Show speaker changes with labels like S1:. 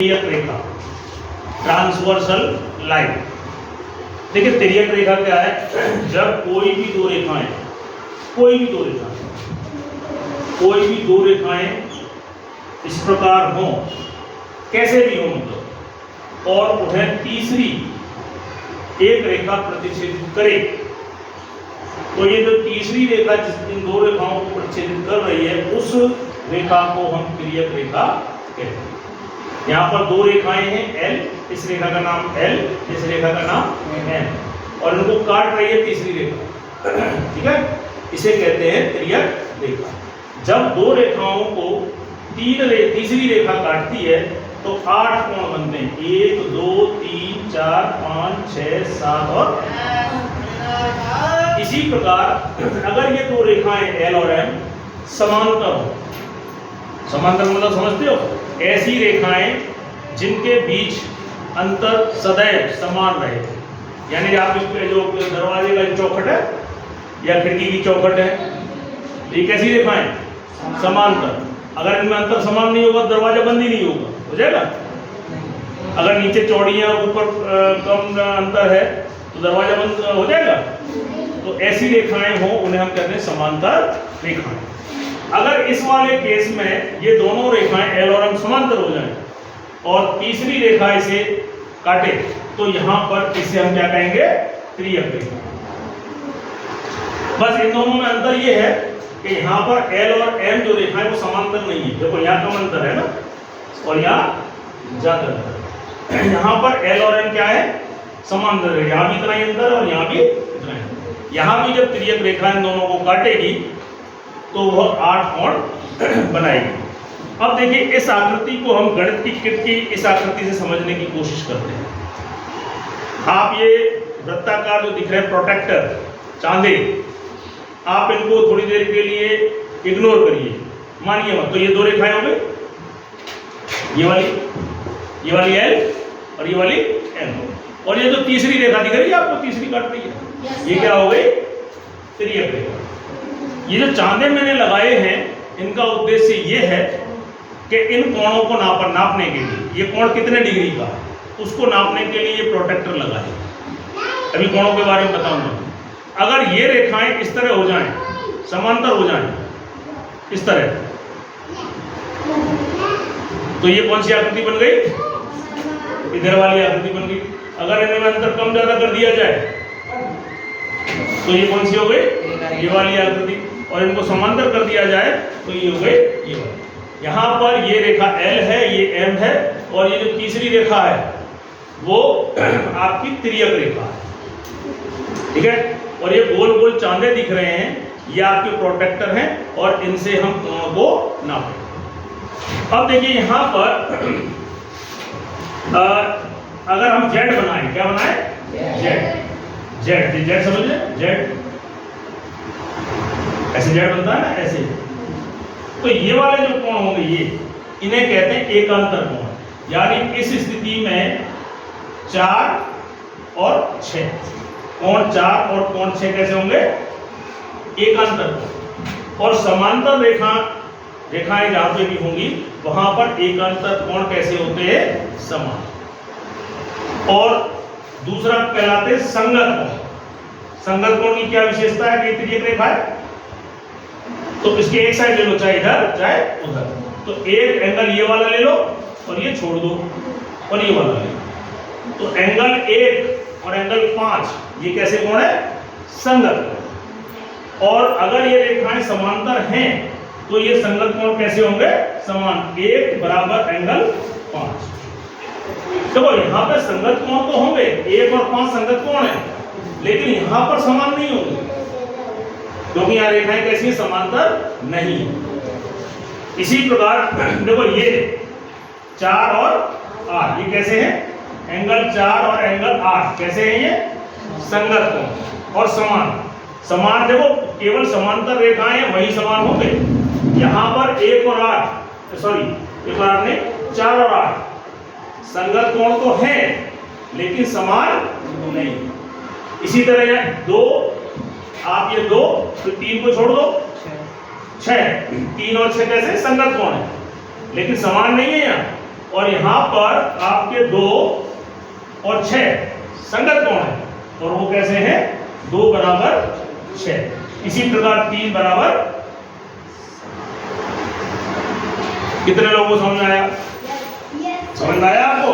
S1: तिर्यक रेखा, transversal line. देखिए तिर्यक रेखा क्या है? जब कोई भी दो रेखाएं इस प्रकार हों, कैसे भी हों मतलब, और उन्हें तीसरी एक रेखा प्रतिच्छेदित करे, तो ये जो तीसरी रेखा इन दो रेखाओं को प्रतिच्छेदित कर रही है, उस रेखा को हम तिर्यक रेखा कहते हैं। यहाँ पर दो रेखाएं हैं L, इस रेखा का नाम L, इस रेखा का नाम M, और इनको काट रही है तीसरी रेखा, ठीक है, इसे कहते हैं तिर्यक रेखा। जब दो रेखाओं को तीसरी रेखा काटती है तो 8 कोण बनते हैं, 1 2 3 4 5 6 7 और इसी प्रकार अगर ये दो रेखाएं L और M समांतर हो, समांतर मतलब समझते हो, ऐसी रेखाएं जिनके बीच अंतर सदैव समान रहे, यानी आप इस पे जो दरवाजे का चौखट है या खिड़की की चौखट है, ये कैसी रेखाएं? समांतर। अगर इनमें अंतर समान नहीं होगा दरवाजा बंद ही नहीं होगा, हो जाएगा। अगर नीचे चौड़ी है और ऊपर कम अंतर है तो दरवाजा बंद हो जाएगा। तो ऐसी रेखाएं हो उन्हें हम कहते हैं समांतर रेखाएं। अगर इस वाले केस में ये दोनों रेखाएं L और M समांतर हो जाएं और तीसरी रेखा इसे काटे, तो यहां पर इसे हम क्या कहेंगे? तिर्यक रेखा। बस इन दोनों में अंतर ये है कि यहाँ पर L और M जो रेखा है वो समांतर नहीं है। देखो यहाँ कम अंतर है ना, और यहाँ ज्यादा अंतर है। यहाँ पर L और M क्या है? समांतर है। यहाँ भी इतना ही अंतर है और यहाँ भी इतना ही। यहाँ भी जब तिर्यक रेखा इन दोनों को काटेगी तो वह 8 कोण बनाएगी। अब देखिए इस आकृति को हम गणित की किट की इस आकृति से समझने की कोशिश करते हैं। आप ये वृत्ताकार जो दिख रहे हैं प्रोटेक्टर, चांदे, आप इनको थोड़ी देर के लिए इग्नोर करिए, मानिए मत। तो ये दो रेखाएं हो गई, ये वाली L और ये वाली M, और ये जो तीसरी रेखा दिख रही है आपको, तीसरी काट रही है, ये क्या हो गई? तिर्यक रेखा। ये जो चांदे मैंने लगाए हैं इनका उद्देश्य ये है कि इन कोणों को नापने के लिए, ये कोण कितने डिग्री का उसको नापने के लिए ये प्रोटेक्टर लगा है। अभी कोणों के बारे में बताऊंगा। अगर ये रेखाएं इस तरह हो जाएं, समांतर हो जाएं इस तरह, तो ये कौन सी आकृति बन गई? इधर वाली आकृति बन गई। अगर इनमें अंतर कम ज्यादा कर दिया जाए तो ये कौन सी हो गई? ये वाली आकृति। और इनको समांतर कर दिया जाए तो ये हो गई ये वाली। यहाँ पर ये रेखा L है, ये M है, और ये जो तीसरी रेखा है वो आपकी तिर्यक रेखा है, ठीक है। और ये गोल गोल चांदे दिख रहे हैं, ये आपके प्रोटेक्टर हैं और इनसे हम कोणों को नापें। अब देखिए यहाँ पर अगर हम Z बनाएं, क्या बनाएं? Z समझे? Z ऐसे Z बनता है ना, ऐसे। तो ये वाले जो कोण होंगे ये, इन्हें कहते हैं एकांतर कोण। यानी इस स्थिति में 4 और 6, कोण 4 और कोण 6 कैसे होंगे? एकांतर कोण। और समांतर रेखाएं जहां पे भी होंगी वहां पर एकांतर कोण कैसे होते हैं? समान। और दूसरा कहलाते संगत कोण। संगत कोण की क्या विशेषता है कि तिर्यक रेखा है तो इसके एक साइड ले लो, चाहे इधर चाहे उधर। तो एक एंगल ये वाला ले लो और ये छोड़ दो और ये वाला ले लो, तो एंगल 1 और एंगल 5 ये कैसे कोण है? संगत कोण। और अगर ये रेखाएं समांतर हैं तो ये संगत कोण कैसे होंगे? समान। 1 बराबर एंगल 5। देखो यहाँ पे संगत कोण तो होंगे, 1 और 5 संगत कोण है, लेकिन यहाँ पर समान नहीं होंगे क्योंकि यहाँ रेखाएं कैसी है? समांतर नहीं है। इसी प्रकार देखो ये 4 और 8 ये कैसे हैं? एंगल 4 और एंगल 8 कैसे हैं? ये संगत कोण और समान। देखो केवल समांतर रेखाएं हैं वही समान होंगे। यहाँ पर 1 और 8 नहीं, 4 और 8 संगत कोण तो है लेकिन समान नहीं। इसी तरह 2, आप ये 2 तो 3 को छोड़ दो, 6, 3 और 6 कैसे? संगत कोण है लेकिन समान नहीं है यहाँ। और यहाँ पर आपके 2 और 6 संगत कोण है और वो कैसे हैं 2 बराबर 6। इसी प्रकार 3 बराबर, कितने लोगों को समझ आया? समझ आया आपको?